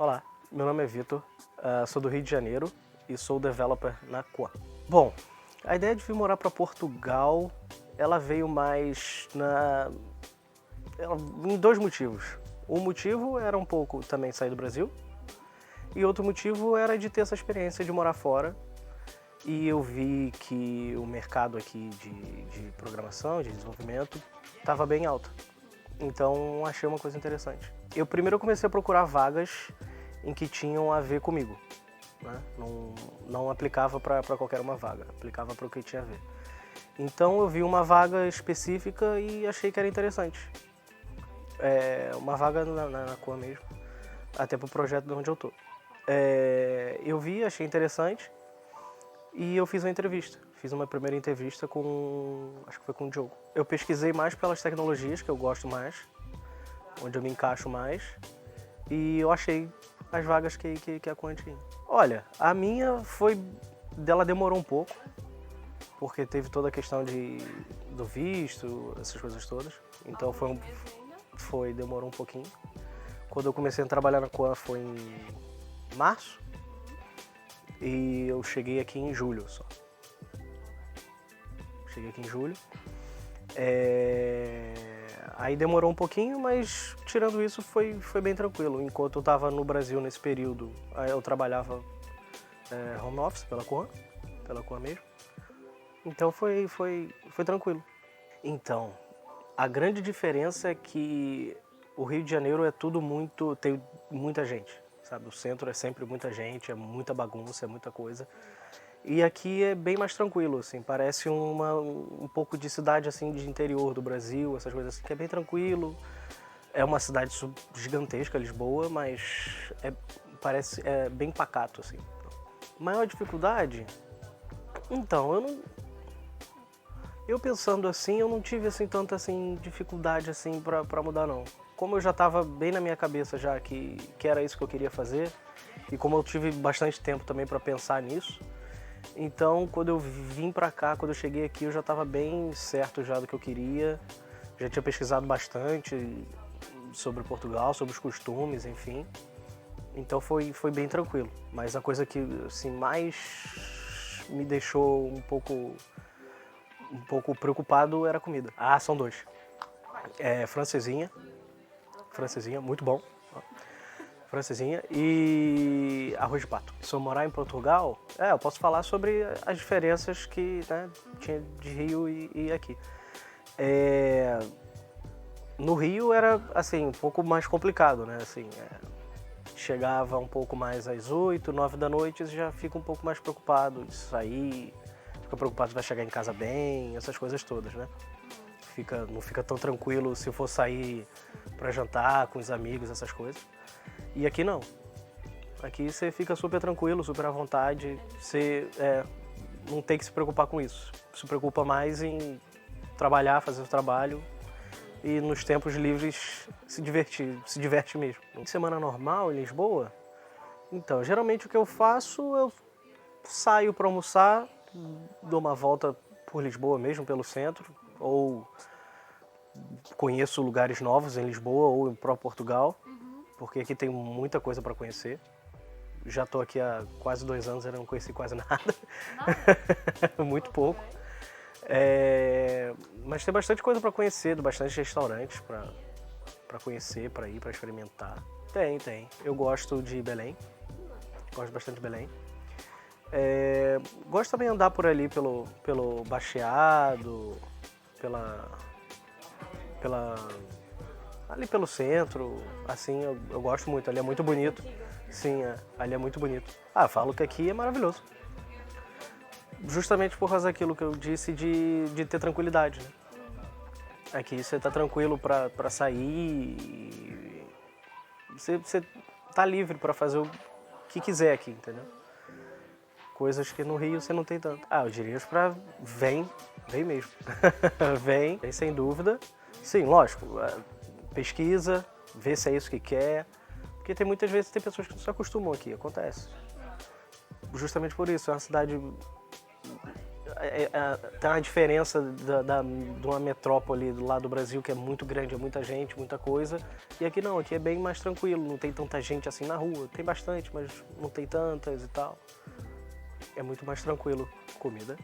Olá, meu nome é Vitor, sou do Rio de Janeiro e sou developer na Quan. Bom, a ideia de vir morar para Portugal, ela veio mais em dois motivos. Um motivo era um pouco também sair do Brasil e outro motivo era de ter essa experiência de morar fora. E eu vi que o mercado aqui de programação, de desenvolvimento, estava bem alto. Então achei uma coisa interessante. Primeiro eu comecei a procurar vagas em que tinham a ver comigo, né? Não aplicava para qualquer uma vaga, aplicava para o que tinha a ver. Então eu vi uma vaga específica e achei que era interessante. Uma vaga na Quan mesmo, até para o projeto de onde eu tô. Eu vi, achei interessante e eu fiz uma entrevista. Fiz uma primeira entrevista acho que foi com o Diogo. Eu pesquisei mais pelas tecnologias que eu gosto mais, onde eu me encaixo mais, e eu achei as vagas que a Quan tinha. Olha, a minha dela demorou um pouco, porque teve toda a questão do visto, essas coisas todas. Então demorou um pouquinho. Quando eu comecei a trabalhar na Quan foi em março, e eu cheguei aqui em julho só. Cheguei aqui em julho. Aí demorou um pouquinho, mas tirando isso foi bem tranquilo. Enquanto eu estava no Brasil nesse período, eu trabalhava home office pela Quan mesmo. Então foi tranquilo. Então, a grande diferença é que o Rio de Janeiro tem muita gente, sabe? O centro é sempre muita gente, é muita bagunça, é muita coisa. E aqui é bem mais tranquilo, assim, parece um pouco de cidade assim de interior do Brasil, essas coisas assim, que é bem tranquilo. É uma cidade gigantesca, Lisboa, mas parece bem pacato, assim. Maior dificuldade? Então, eu pensando assim, eu não tive assim tanta assim dificuldade assim para mudar não. Como eu já estava bem na minha cabeça já que era isso que eu queria fazer, e como eu tive bastante tempo também para pensar nisso, então quando eu vim para cá, quando eu cheguei aqui, eu já estava bem certo já do que eu queria. Já tinha pesquisado bastante sobre Portugal, sobre os costumes, enfim. Então foi bem tranquilo. Mas a coisa que assim mais me deixou um pouco preocupado era a comida. São dois. Francesinha, muito bom. Francesinha e arroz de pato. Se eu morar em Portugal, eu posso falar sobre as diferenças que, né, tinha de Rio e aqui. No Rio era assim um pouco mais complicado, né? Assim, chegava um pouco mais às 8, 9 da noite e já fica um pouco mais preocupado de sair, fica preocupado se vai chegar em casa bem, essas coisas todas, né? Não fica tão tranquilo se for sair para jantar com os amigos, essas coisas. E aqui não. Aqui você fica super tranquilo, super à vontade. Você não tem que se preocupar com isso. Se preocupa mais em trabalhar, fazer o trabalho e nos tempos livres se diverte mesmo. Em semana normal em Lisboa, então, geralmente o que eu faço, eu saio para almoçar, dou uma volta por Lisboa mesmo, pelo centro, ou conheço lugares novos em Lisboa ou em próprio Portugal, porque aqui tem muita coisa para conhecer. Já estou aqui há quase 2 anos e não conheci quase nada. Muito pouco. Mas tem bastante coisa para conhecer, bastante restaurantes para conhecer, para ir, para experimentar. Tem. Eu gosto de Belém. Gosto bastante de Belém. Gosto também de andar por ali pelo Baixeado, ali pelo centro, assim, eu gosto muito, ali é muito bonito. Sim, ali é muito bonito. Falo que aqui é maravilhoso. Justamente por causa daquilo que eu disse de ter tranquilidade, né? Aqui você tá tranquilo pra sair, você tá livre pra fazer o que quiser aqui, entendeu? Coisas que no Rio você não tem tanto. Eu diria vem mesmo. Vem sem dúvida. Sim, lógico, pesquisa, vê se é isso que quer, porque muitas vezes tem pessoas que não se acostumam aqui, acontece. Justamente por isso, é uma cidade tem uma diferença de uma metrópole lá do Brasil que é muito grande, é muita gente, muita coisa. E aqui não, aqui é bem mais tranquilo, não tem tanta gente assim na rua. Tem bastante, mas não tem tantas e tal. É muito mais tranquilo. Comida,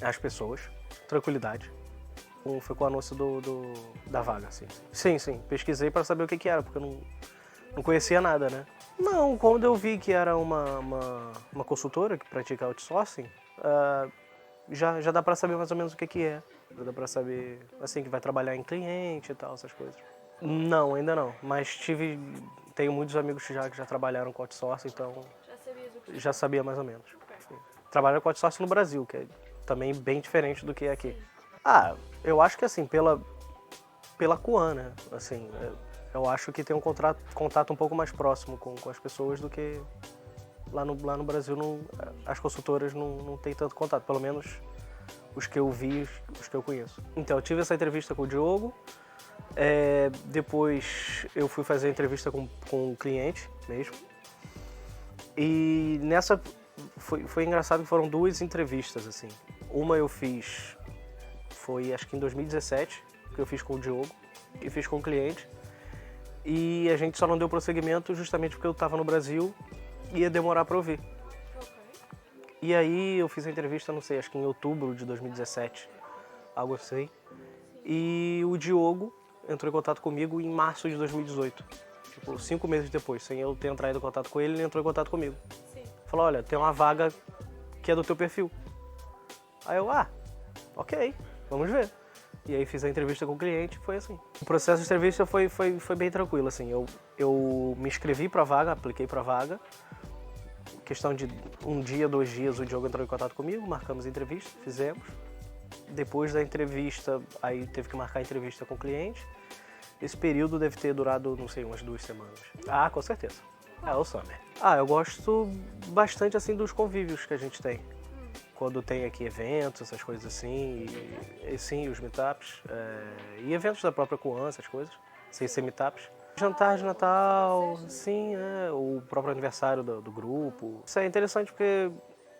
as pessoas, tranquilidade. Foi com o anúncio da vaga, assim. Sim, pesquisei para saber o que era, porque eu não conhecia nada, né? Não, quando eu vi que era uma consultora que pratica outsourcing, já dá pra saber mais ou menos o que é. Já dá pra saber, assim, que vai trabalhar em cliente e tal, essas coisas. Não, ainda não, mas tenho muitos amigos que já trabalharam com outsourcing, então já sabia mais ou menos. Trabalhar com outsourcing no Brasil, que é também bem diferente do que é aqui. Eu acho que assim, pela Kuan, né? Assim, eu acho que tem um contato um pouco mais próximo com as pessoas do que lá no Brasil. As consultoras não têm tanto contato, pelo menos os que eu vi, os que eu conheço. Então, eu tive essa entrevista com o Diogo, depois eu fui fazer a entrevista com o cliente mesmo. E nessa foi engraçado que foram 2 entrevistas, assim. Uma eu fiz, foi acho que em 2017, que eu fiz com o Diogo e fiz com o cliente. E a gente só não deu prosseguimento justamente porque eu estava no Brasil e ia demorar para ouvir. E aí eu fiz a entrevista, não sei, acho que em outubro de 2017, algo assim. E o Diogo entrou em contato comigo em março de 2018. Tipo, 5 meses depois, sem eu ter entrado em contato com ele, ele entrou em contato comigo. Sim. Falou, olha, tem uma vaga que é do teu perfil. Aí eu, ok, vamos ver. E aí fiz a entrevista com o cliente, foi assim. O processo de entrevista foi bem tranquilo, assim. Eu me inscrevi para a vaga, apliquei para a vaga. Questão de 1 dia, 2 dias, o Diogo entrou em contato comigo, marcamos a entrevista, fizemos. Depois da entrevista, aí teve que marcar a entrevista com o cliente. Esse período deve ter durado, não sei, umas 2 semanas. Com certeza. É o Summer. Eu gosto bastante, assim, dos convívios que a gente tem. Quando tem aqui eventos, essas coisas assim, e sim, os meetups, e eventos da própria Kuan, essas coisas, sem ser meetups. Jantar de Natal, sim, o próprio aniversário do grupo. Isso é interessante porque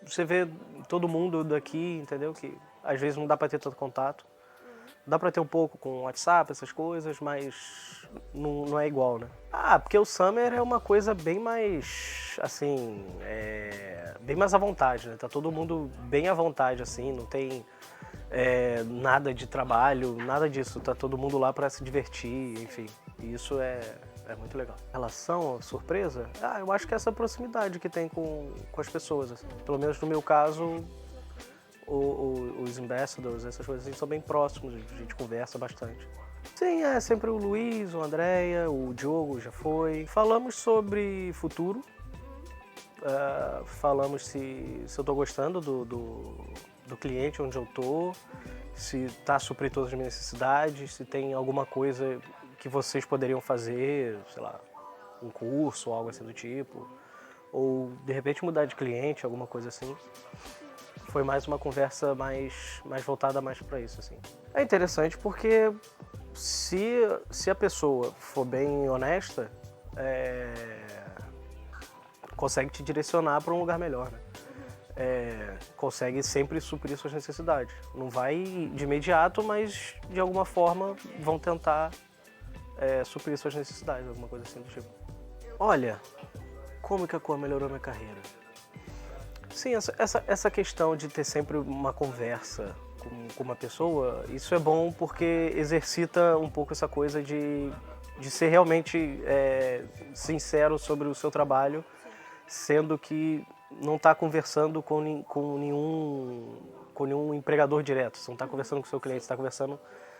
você vê todo mundo daqui, entendeu? Que às vezes não dá pra ter tanto contato. Dá pra ter um pouco com WhatsApp, essas coisas, mas não é igual, né? Porque o Summer é uma coisa bem mais, assim, bem mais à vontade, né? Tá todo mundo bem à vontade, assim, não tem nada de trabalho, nada disso. Tá todo mundo lá pra se divertir, enfim. E isso é muito legal. Em relação à surpresa, eu acho que é essa proximidade que tem com as pessoas, assim. Pelo menos no meu caso, os ambassadors, essas coisas assim, são bem próximos, a gente conversa bastante. Sim, sempre o Luiz, o Andréia, o Diogo já foi. Falamos sobre futuro, falamos se eu tô gostando do cliente onde eu tô, se tá a suprir todas as minhas necessidades, se tem alguma coisa que vocês poderiam fazer, sei lá, um curso ou algo assim do tipo, ou de repente mudar de cliente, alguma coisa assim. Foi mais uma conversa mais voltada mais para isso, assim. É interessante porque se a pessoa for bem honesta, consegue te direcionar para um lugar melhor, né? Consegue sempre suprir suas necessidades. Não vai de imediato, mas de alguma forma vão tentar suprir suas necessidades, alguma coisa assim do tipo. Olha, como que a Kuan melhorou minha carreira? Sim, essa questão de ter sempre uma conversa com uma pessoa, isso é bom porque exercita um pouco essa coisa de ser realmente sincero sobre o seu trabalho, sendo que não está conversando com nenhum empregador direto, você não está conversando com o seu cliente, você está conversando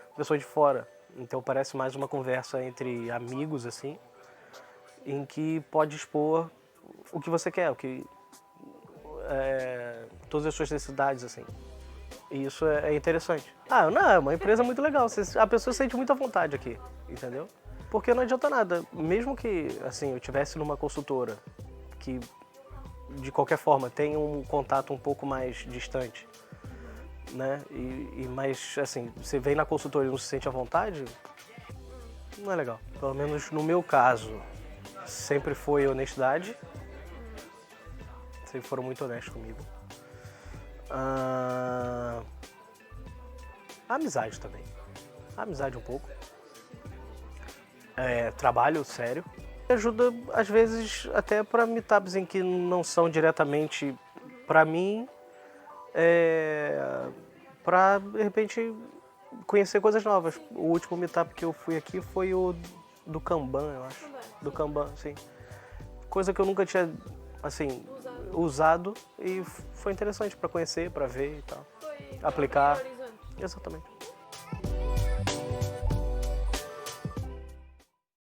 com pessoa de fora. Então parece mais uma conversa entre amigos, assim, em que pode expor o que você quer, todas as suas necessidades, assim. E isso é interessante. Não, é uma empresa muito legal. A pessoa se sente muito à vontade aqui, entendeu? Porque não adianta nada. Mesmo que, assim, eu estivesse numa consultora que, de qualquer forma, tem um contato um pouco mais distante, né? Mas, assim, você vem na consultora e não se sente à vontade, não é legal. Pelo menos no meu caso, sempre foi honestidade. Sempre foram muito honestos comigo. Amizade também. Amizade um pouco. Trabalho sério. Ajuda, às vezes, até para meetups em que não são diretamente para mim, para, de repente, conhecer coisas novas. O último meetup que eu fui aqui foi o do Kanban, eu acho. Do Kanban, sim. Coisa que eu nunca tinha, assim, usado e foi interessante para conhecer, para ver e tal. Foi Aplicar. abrir horizontes. Exatamente.